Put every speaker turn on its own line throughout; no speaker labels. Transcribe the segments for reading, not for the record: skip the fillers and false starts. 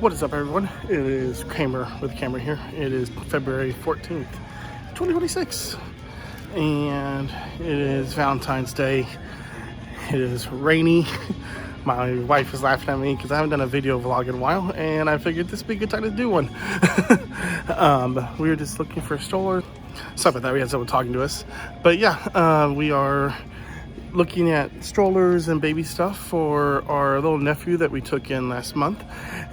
What is up, everyone? It is Kramer with Camera here. It is February 14th, 2026, and it is Valentine's Day. It is rainy. My wife is laughing at me because I haven't done a video vlog in a while, and I figured this would be a good time to do one. We were just looking for a stroller. Sorry about that, we had someone talking to us. But yeah, we are looking at strollers and baby stuff for our little nephew that we took in last month,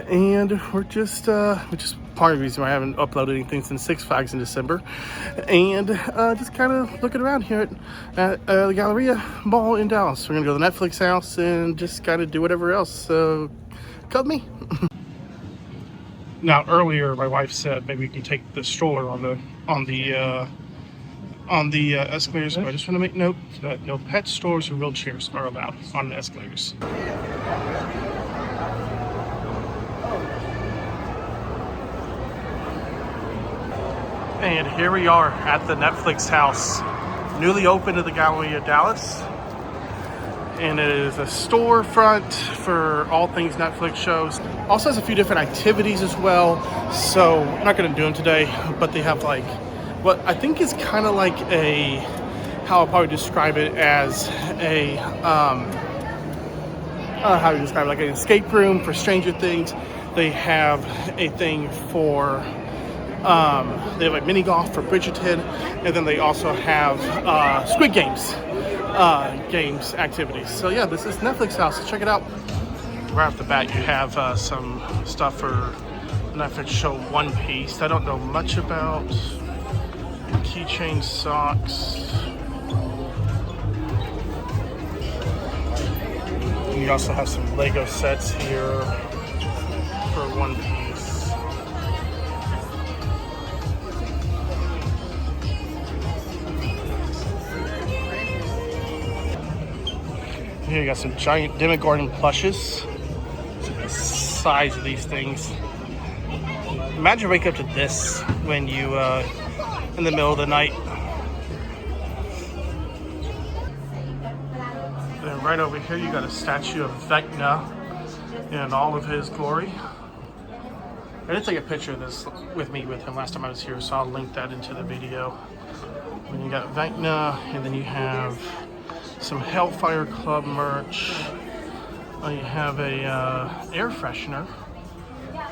and we're just part of the reason why I haven't uploaded anything since Six Flags in December, and just kind of looking around here at the Galleria Mall in Dallas. We're gonna go to the Netflix house and just kind of do whatever else. So come with me. Now earlier my wife said maybe we can take the stroller on the escalators. So I just want to make note that no pet strollers or wheelchairs are allowed on the escalators. And here we are at the Netflix house, newly opened at the Galleria of Dallas. And it is a storefront for all things Netflix shows. Also has a few different activities as well. So I'm not going to do them today, but they have like what I think is kind of like a, how I'll probably describe it as a, I don't know how to describe it, like an escape room for Stranger Things. They have a thing for, they have like mini golf for Bridgerton, and then they also have Squid Games activities. So yeah, this is Netflix house. So check it out. Right off the bat, you have some stuff for Netflix show One Piece. I don't know much about. Keychain, socks. You also have some Lego sets here for One Piece. Here you got some giant Demogorgon plushes. Look at the size of these things. Imagine waking up to this when you in the middle of the night. Then right over here you got a statue of Vecna in all of his glory. I did take a picture of this with him last time I was here, so I'll link that into the video. And you got Vecna, and then you have some Hellfire Club merch. You have a air freshener.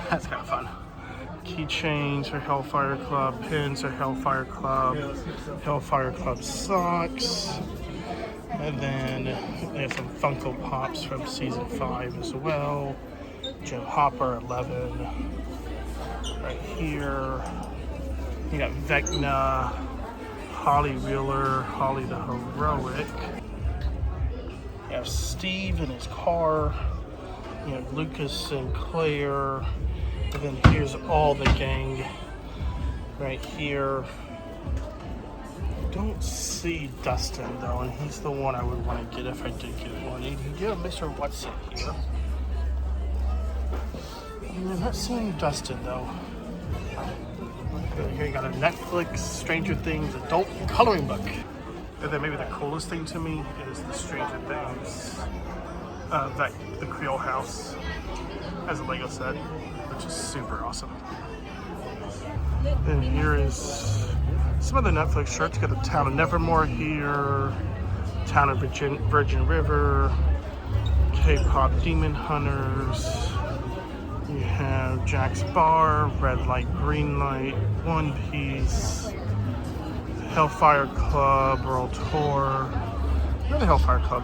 That's kind of fun. Keychains for Hellfire Club, pins for Hellfire Club socks, and then they have some Funko Pops from season 5 as well. Jim Hopper 11 right here. You got Vecna, Holly Wheeler, Holly the Heroic. You have Steve in his car. You have Lucas and Claire. And then here's all the gang right here. Don't see Dustin though, and he's the one I would want to get if I did get one. You do have Mr. What's-It here. I'm not seeing Dustin though. Here you got a Netflix Stranger Things adult coloring book. And then maybe the coolest thing to me is the Stranger Things, the Creole house as a Lego set, which is super awesome. And here is some of the Netflix shirts. You got the Town of Nevermore here, Town of Virgin River, K-Pop Demon Hunters. You have Jack's Bar, Red Light, Green Light, One Piece, Hellfire Club, World Tour. Another Hellfire Club.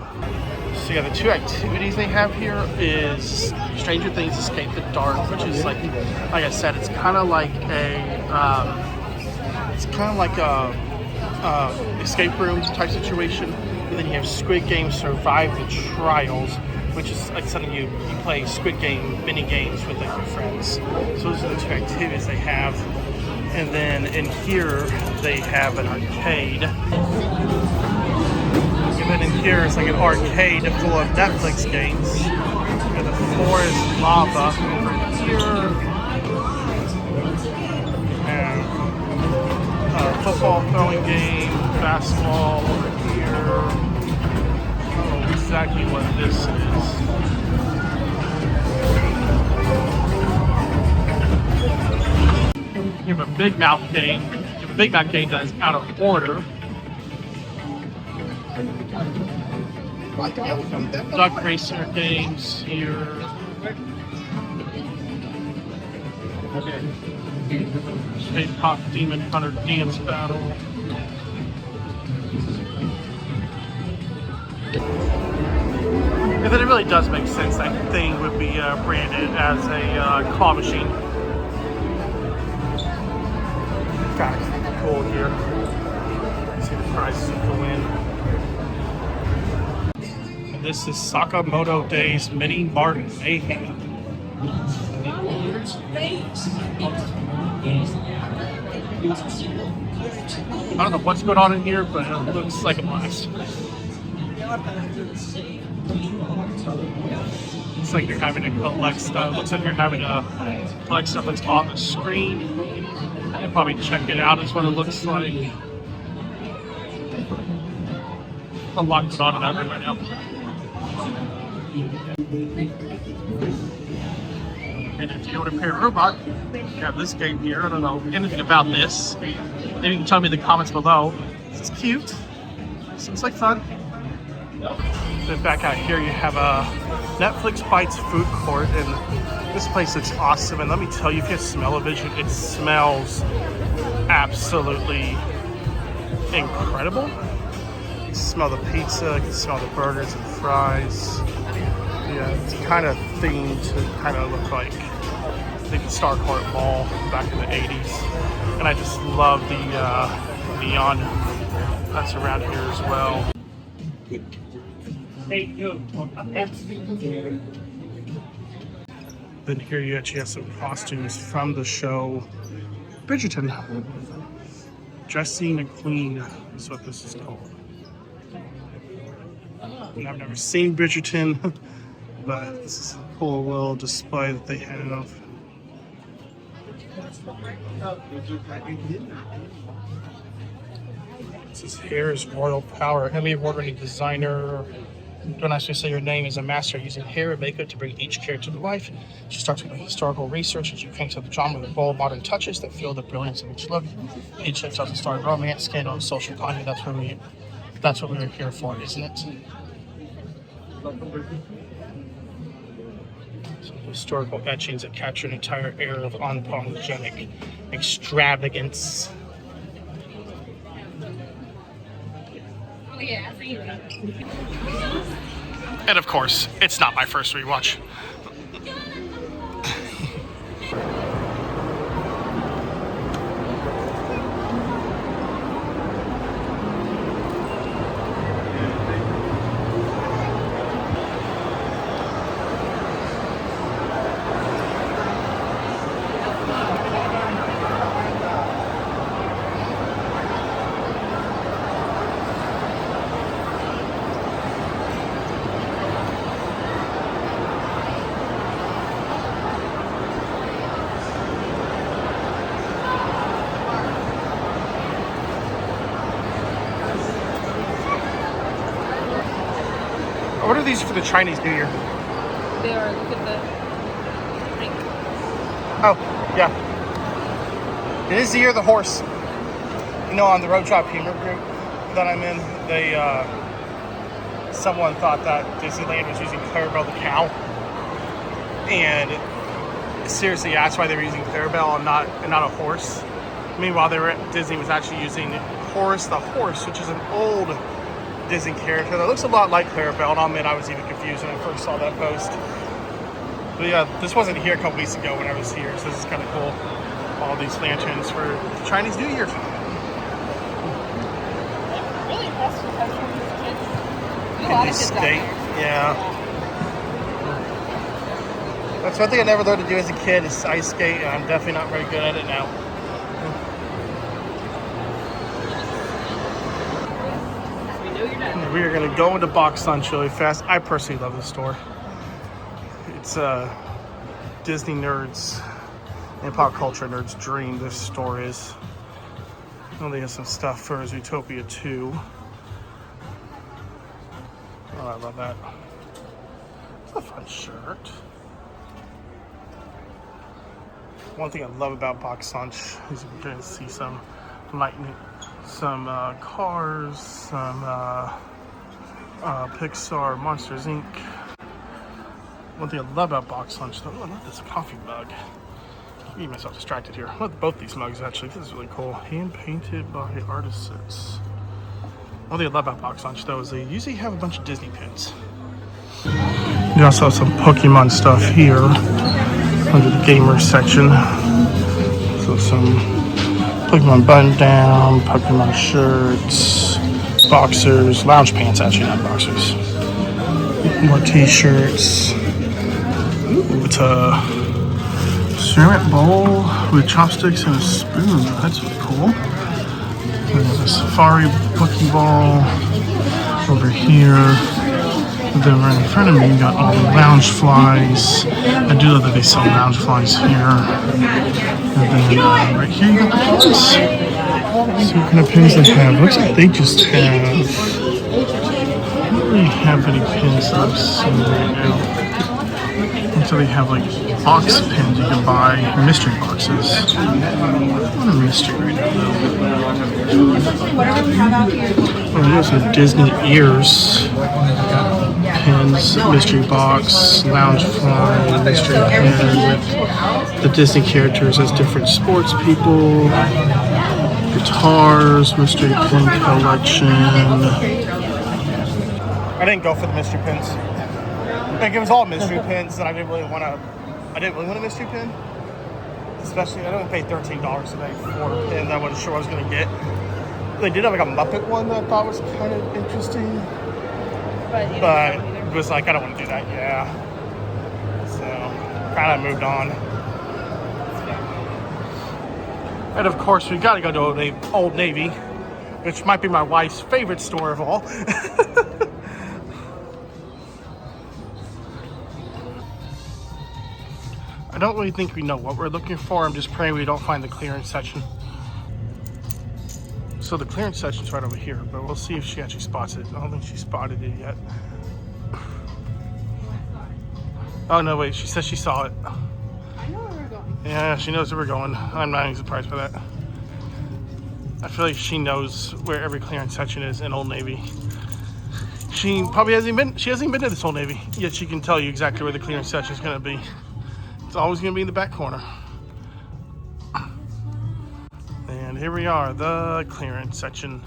So yeah, the two activities they have here is Stranger Things Escape the Dark, which is like I said, it's kind of like a escape room type situation. And then you have Squid Game Survive the Trials, which is like something you play Squid Game mini games with like your friends. So those are the two activities they have. And then in here they have an arcade. And then in here it's like an arcade full of Netflix games. And the floor is lava over here. And a football throwing game, basketball over here. I don't know exactly what this is. Big Mouth game. The Big Mouth game that is out of order. Duck Racer games here. State Pop Demon Hunter Dance Battle. If it really does make sense, that thing would be branded as a claw machine. Guys, cool here. See the prizes you can win. And this is Sakamoto Days Mini Mart Mayhem. I don't know what's going on in here, but it looks like a blast. It's like you're having to collect stuff. Looks like you're having to collect stuff that's on the screen. And probably check it out is what it looks like. A lot going on in that room right now. And if you want to pair robot, you have this game here. I don't know anything about this. Maybe you can tell me in the comments below. This is cute. Seems like fun. Then back out here you have a Netflix Bites food court, and this place looks awesome. And let me tell you, if you have smell-o-vision, it smells absolutely incredible. You can smell the pizza, you can smell the burgers and fries. Yeah, it's kind of themed to kind of look like the Starcourt Mall back in the 80s. And I just love the neon that's around here as well. Then here you actually have some costumes from the show Bridgerton. Dressing a Queen is what this is called. And I've never seen Bridgerton, but this is a cool little display that they have. It says hair is royal power. Emmy award-winning designer. Don't actually say your name, is a master using hair and makeup to bring each character to life. She starts with historical research as you paint up the genre with bold modern touches that feel the brilliance of each look. Each show tells a story of romance, scandal, and social content. That's what we're here for, isn't it? Some historical etchings that capture an entire era of unapologetic extravagance. And of course, it's not my first rewatch. What are these for the Chinese New Year?
They are. Look at the drink.
Oh, yeah. It is the year of the horse. You know, on the Road Trip Humor group that I'm in, they someone thought that Disneyland was using Clarabelle the cow, and seriously that's why they were using Clarabelle and not a horse. Meanwhile, Disney was actually using Horace the horse, which is an old Disney character that looks a lot like Clarabelle, and I'll admit I was even confused when I first saw that post. But yeah, this wasn't here a couple weeks ago when I was here, so this is kind of cool. All these lanterns for the Chinese New Year.
Really impressed with how some of these kids. A
In
lot
this
of kids out
state,
there.
yeah. That's one thing I never learned to do as a kid is ice skate, and I'm definitely not very good at it now. We are going to go into Box Lunch really fast. I personally love this store. It's Disney nerds and pop culture nerds' dream, this store is. Oh, they have some stuff for Zootopia 2. Oh, I love that. It's a fun shirt. One thing I love about box lunch is you can see some lightning, some cars, some Pixar, Monsters Inc. One thing I love about box lunch, though, I love this coffee mug. I'm getting myself distracted here. I love both these mugs actually. This is really cool. Hand painted by artists. One thing I love about box lunch though is they usually have a bunch of Disney pins. You also have some Pokemon stuff here under the gamer section. So some Pokemon button down, Pokemon shirts, boxers, lounge pants actually, not boxers. More t-shirts. Ooh, it's a ceramic bowl with chopsticks and a spoon. That's really cool. There's a safari Pokeball over here. And then right in front of me, you got all the lounge flies. I do love that they sell lounge flies here. And then right here, you got the pins. See what kind of pins they have. Looks like they just have. I don't really have any pins that I'm seeing right now. And so they have like box pins you can buy, mystery boxes. What a mystery right now though. Oh, there's some Disney ears. Pins, mystery box, lounge fly, mystery pin with the Disney characters as different sports people. Guitars, mystery pin collection. I didn't go for the mystery pins. Like it was all mystery pins, and I didn't really want a mystery pin. Especially, I didn't pay $13 today for a pin that I wasn't sure what I was gonna get. They did have like a Muppet one that I thought was kind of interesting, but it was like I don't want to do that. Yeah, so kind of moved on. And of course, we got to go to Old Navy, which might be my wife's favorite store of all. I don't really think we know what we're looking for. I'm just praying we don't find the clearance section. So the clearance section's right over here, but we'll see if she actually spots it. I don't think she spotted it yet. Oh no, wait, she says she saw it.
I know where we're going.
Yeah, she knows where we're going. I'm not even surprised by that. I feel like she knows where every clearance section is in Old Navy. She probably hasn't been to this Old Navy, yet she can tell you exactly where the clearance section is gonna be. It's always gonna be in the back corner. And here we are, the clearance section.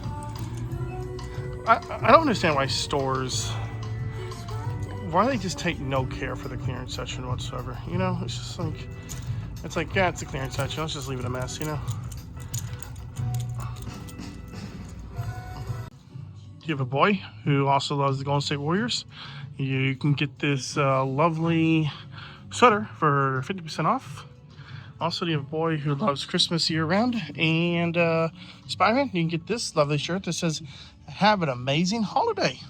I don't understand why stores, why they just take no care for the clearance section whatsoever. You know, it's just like, yeah, it's a clearance section. Let's just leave it a mess, you know? You have a boy who also loves the Golden State Warriors. You can get this lovely sweater for 50% off. Also, you have a boy who loves Christmas year-round, and Spider-Man, you can get this lovely shirt that says, "Have an amazing holiday."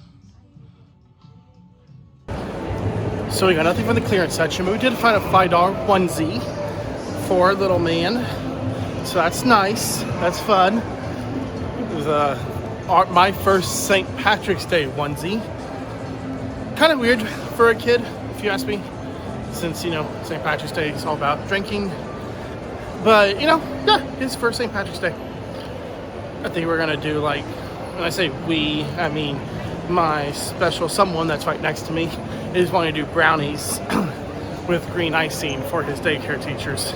So we got nothing from the clearance section, but we did find a $5 onesie for a little man. So that's nice. That's fun. It was my first St. Patrick's Day onesie. Kind of weird for a kid, if you ask me, since, you know, St. Patrick's Day is all about drinking. But, you know, yeah, his first St. Patrick's Day. I think we're gonna do, like, when I say we, I mean my special someone that's right next to me is wanting to do brownies with green icing for his daycare teachers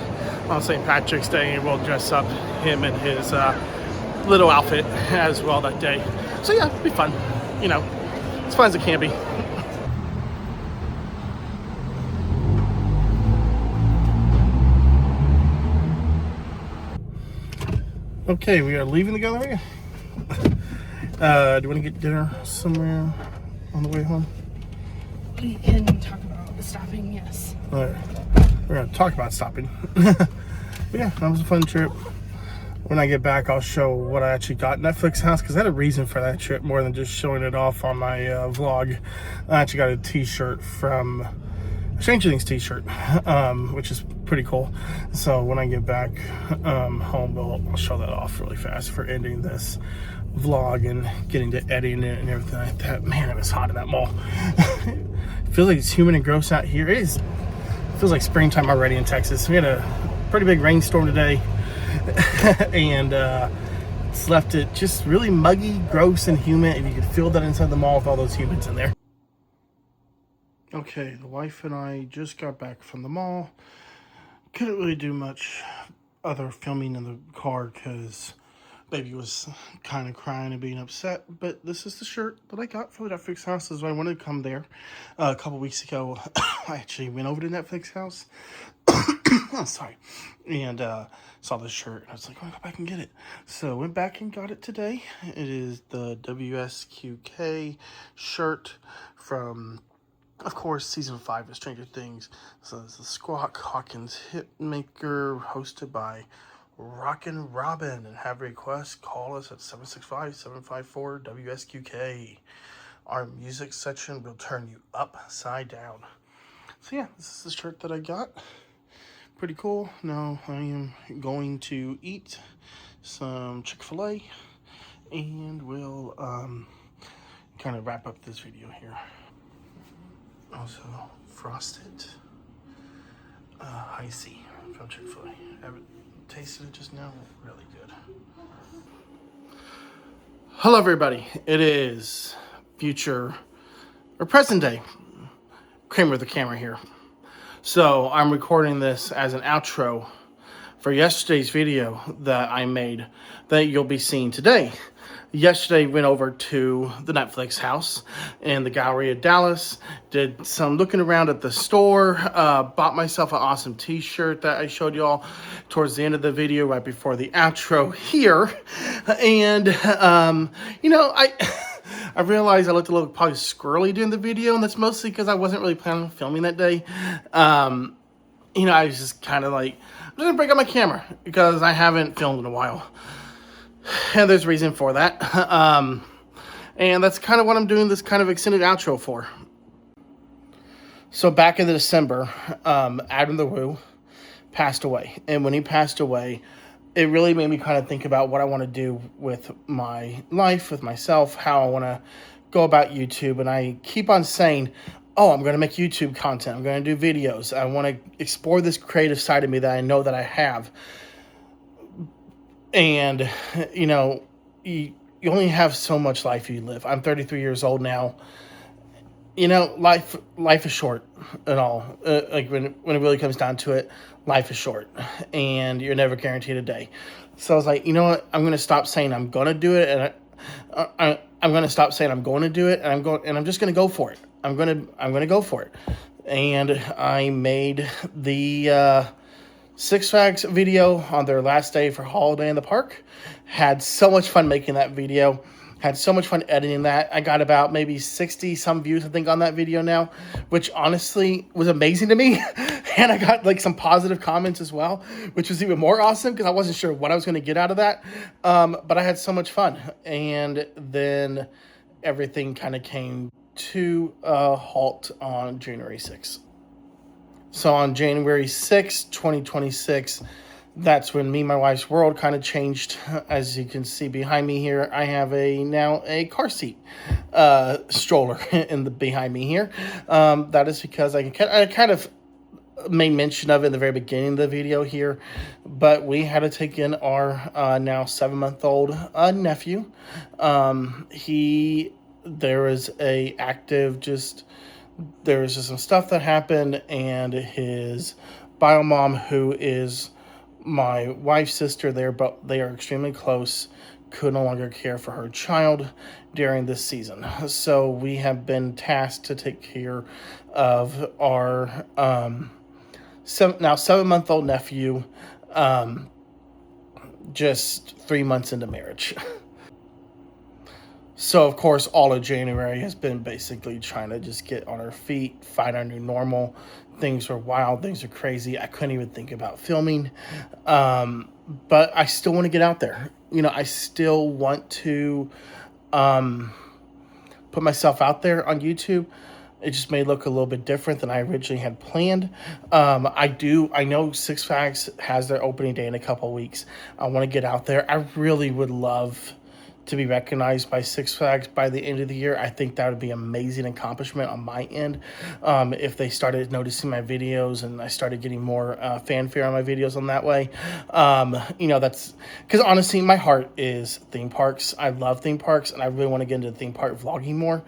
on St. Patrick's Day, and we'll dress up him in his little outfit as well that day. So yeah, it'll be fun. You know, as fun as it can be. Okay, we are leaving the Galleria. Do you want to get dinner somewhere on the way home?
We can talk about the stopping, yes.
All right. We're going to talk about stopping. But yeah, that was a fun trip. When I get back, I'll show what I actually got in Netflix house, because I had a reason for that trip more than just showing it off on my vlog. I actually got a t-shirt from Stranger Things t-shirt, which is pretty cool. So when I get back home, I'll show that off really fast for ending this vlog and getting to editing it and everything like that. Man, it was hot in that mall. It feels like it's humid and gross out here. It feels like springtime already in Texas. We had a pretty big rainstorm today. And it's left it just really muggy, gross, and humid. And you can feel that inside the mall with all those humans in there. Okay, the wife and I just got back from the mall. Couldn't really do much other filming in the car because baby was kind of crying and being upset. But this is the shirt that I got for the Netflix house. This is why I wanted to come there. A couple weeks ago, I actually went over to Netflix house. Oh, sorry. And saw this shirt. I was like, oh, I'll go back and get it. So went back and got it today. It is the WSQK shirt from, of course, season 5 of Stranger Things. So it's the Squawk Hawkins Hitmaker, hosted by Rockin' Robin. And have requests, call us at 765-754-WSQK. Our music section will turn you upside down. So yeah, this is the shirt that I got. Pretty cool. Now I am going to eat some Chick-fil-A and we'll kind of wrap up this video here. Also, frosted icy from Chick-fil-A. I haven't tasted it just now. Really good. Hello, everybody. It is future or present day Kramer the camera here. So I'm recording this as an outro for yesterday's video that I made that you'll be seeing today. Yesterday went over to the Netflix house in the Galleria of Dallas, did some looking around at the store, bought myself an awesome t-shirt that I showed y'all towards the end of the video right before the outro here. And, you know, I realized I looked a little probably squirrely during the video, and that's mostly because I wasn't really planning on filming that day. You know, I was just kind of like, I'm just going to break out my camera because I haven't filmed in a while. And there's a reason for that. And that's kind of what I'm doing this kind of extended outro for. So back in December, Adam the Woo passed away. And when he passed away, it really made me kind of think about what I want to do with my life, with myself, how I want to go about YouTube. And I keep on saying, oh, I'm going to make YouTube content. I'm going to do videos. I want to explore this creative side of me that I know that I have. And, you know, you only have so much life you live. I'm 33 years old now. You know, life is short and all. Like when it really comes down to it, life is short and you're never guaranteed a day. So I was like, you know what? I'm going to stop saying I'm going to do it. And I'm going to stop saying I'm going to do it. And I'm just going to go for it. I'm going to go for it. And I made the Six Flags video on their last day for Holiday in the Park. Had so much fun making that video. Had so much fun editing that. I got about maybe 60 some views, I think, on that video now, which honestly was amazing to me. And I got like some positive comments as well, which was even more awesome because I wasn't sure what I was going to get out of that. But I had so much fun. And then everything kind of came to a halt on January 6th. So on January 6th, 2026, that's when me and my wife's world kind of changed. As you can see behind me here, I have now a car seat stroller behind me here. That is because I kind of made mention of it in the very beginning of the video here, but we had to take in our now 7-month-old nephew. There was just some stuff that happened, and his bio mom, who is my wife's sister there, but they are extremely close, could no longer care for her child during this season. So we have been tasked to take care of our now 7-month-old nephew, just 3 months into marriage. So, of course, all of January has been basically trying to just get on our feet, find our new normal. Things are wild. Things are crazy. I couldn't even think about filming. But I still want to get out there. You know, I still want to put myself out there on YouTube. It just may look a little bit different than I originally had planned. I know Six Flags has their opening day in a couple of weeks. I want to get out there. I really would love to be recognized by Six Flags by the end of the year. I think that would be an amazing accomplishment on my end. If they started noticing my videos and I started getting more fanfare on my videos on that way. That's because honestly, my heart is theme parks. I love theme parks and I really want to get into theme park vlogging more.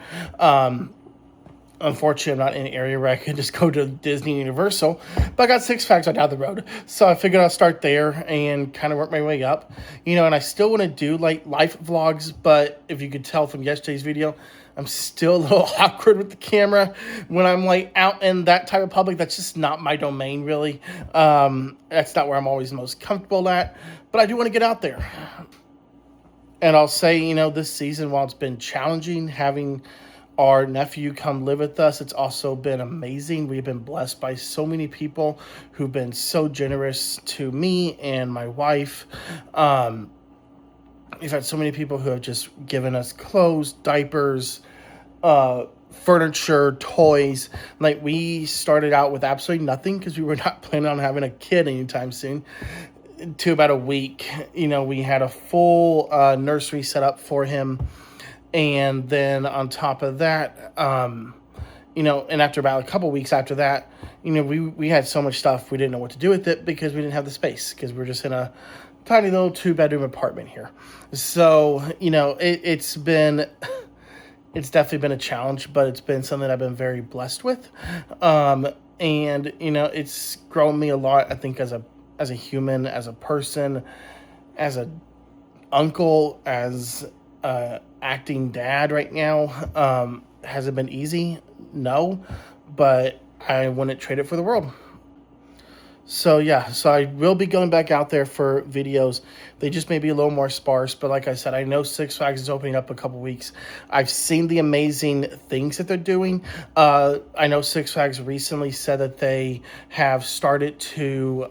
Unfortunately, I'm not in an area where I can just go to Disney and Universal, but I got Six Flags right down the road. So I figured I'll start there and kind of work my way up, and I still want to do like life vlogs, but if you could tell from yesterday's video, I'm still a little awkward with the camera when I'm like out in that type of public. That's just not my domain, really. That's not where I'm always most comfortable at, but I do want to get out there. And I'll say, this season, while it's been challenging having our nephew come live with us, it's also been amazing. We've been blessed by so many people who've been so generous to me and my wife. We've had so many people who have just given us clothes, diapers, furniture, toys. Like, we started out with absolutely nothing because we were not planning on having a kid anytime soon. To about a week, we had a full nursery set up for him. And then on top of that, and after about a couple weeks after that, we had so much stuff we didn't know what to do with it because we didn't have the space because we're just in a tiny little 2-bedroom apartment here. So, it's definitely been a challenge, but it's been something I've been very blessed with. And, it's grown me a lot, I think, as a human, as a person, as a uncle, as acting dad right now. Has it been easy? No, but I wouldn't trade it for the world. So I will be going back out there for videos. They just may be a little more sparse, but like I said, I know Six Flags is opening up a couple weeks. I've seen the amazing things that they're doing. I know Six Flags recently said that they have started to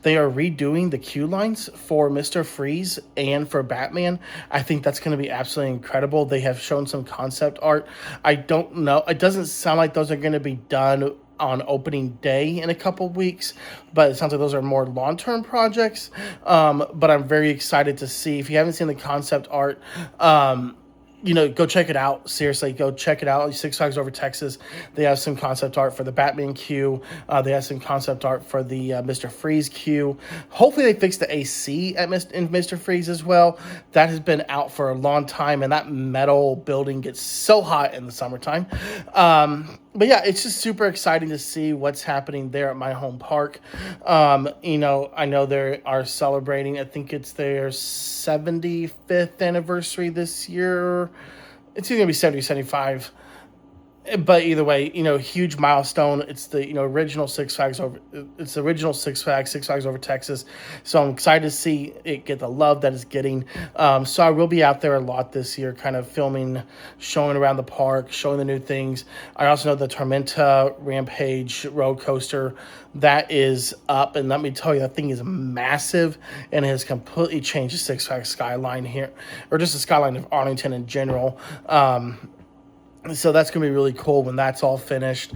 they are redoing the queue lines for Mr. Freeze and for Batman. I think that's going to be absolutely incredible. They have shown some concept art. I don't know. It doesn't sound like those are going to be done on opening day in a couple weeks, but it sounds like those are more long-term projects. But I'm very excited to see. If you haven't seen the concept art, go check it out. Seriously, go check it out. Six Flags Over Texas. They have some concept art for the Batman queue. They have some concept art for the Mr. Freeze queue. Hopefully they fix the AC in Mr. Freeze as well. That has been out for a long time, and that metal building gets so hot in the summertime. But yeah, it's just super exciting to see what's happening there at my home park. I know they are celebrating, I think it's their 75th anniversary this year. It's either going to be 70 or 75. But either way, huge milestone. It's the, original Six Flags over. It's the original Six Flags Over Texas. So I'm excited to see it get the love that it's getting. So I will be out there a lot this year, kind of filming, showing around the park, showing the new things. I also know the Tormenta Rampage roller coaster that is up, and let me tell you, that thing is massive and it has completely changed the Six Flags skyline here, or just the skyline of Arlington in general. So that's going to be really cool when that's all finished.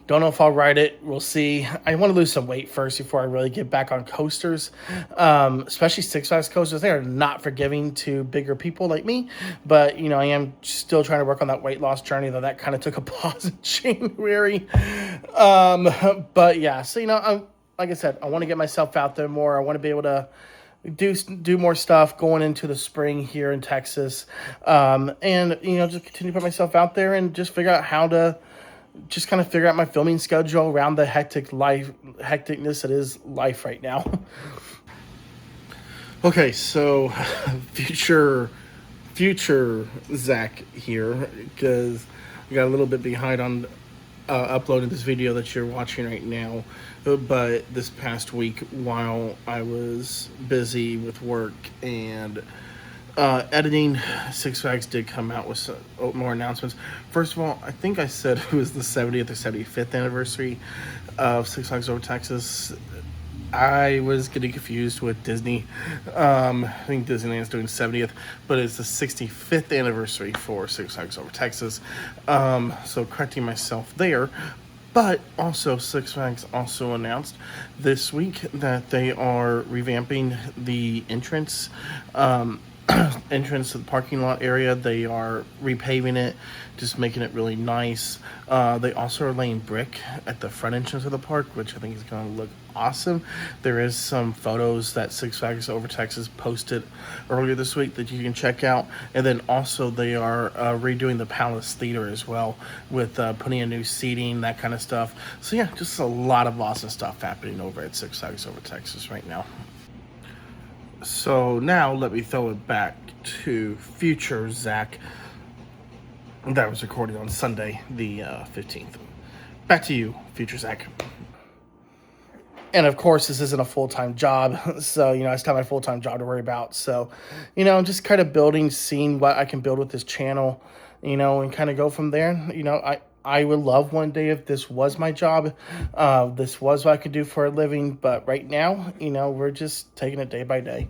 Don't know if I'll ride it. We'll see. I want to lose some weight first before I really get back on coasters, especially Six Flags coasters. They are not forgiving to bigger people like me. But, I am still trying to work on that weight loss journey, though that kind of took a pause in January. But, yeah. So, like I said, I want to get myself out there more. I want to be able to do more stuff going into the spring here in Texas, and just continue to put myself out there and just figure out how to just kind of figure out my filming schedule around the hecticness that is life right now. Okay, so future Zach here, because we got a little bit behind on uploading this video that you're watching right now. But this past week, while I was busy with work and editing, Six Flags did come out with some more announcements. First of all, I think I said it was the 70th or 75th anniversary of Six Flags Over Texas. I was getting confused with Disney. I think Disneyland's doing 70th, but it's the 65th anniversary for Six Flags Over Texas. So correcting myself there. But also, Six Flags also announced this week that they are revamping the entrance entrance to the parking lot area. They are repaving it, just making it really nice. They also are laying brick at the front entrance of the park, which I think is going to look awesome. There is some photos that Six Flags Over Texas posted earlier this week that you can check out. And then also they are redoing the Palace Theater as well, with putting in new seating, that kind of stuff. So yeah, just a lot of awesome stuff happening over at Six Flags Over Texas right now. So now let me throw it back to future Zach. That was recorded on Sunday, the 15th. Back to you, future Zach. And of course, this isn't a full-time job, so, I still have my full-time job to worry about. So, I'm just kind of building, seeing what I can build with this channel, and kind of go from there. I would love one day if this was my job, this was what I could do for a living, but right now, we're just taking it day by day.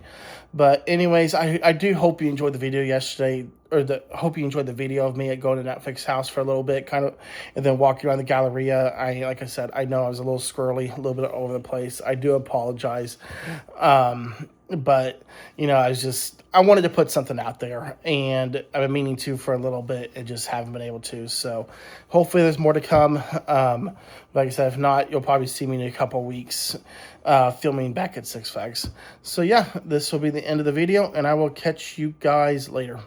But anyways, I do hope you enjoyed the video yesterday, hope you enjoyed the video of me going to Netflix house for a little bit, and then walking around the Galleria. Like I said, I know I was a little squirrely, a little bit all over the place. I do apologize. But, I wanted to put something out there, and I've been meaning to for a little bit and just haven't been able to. So hopefully there's more to come. Like I said, if not, you'll probably see me in a couple weeks filming back at Six Flags. So yeah, this will be the end of the video, and I will catch you guys later.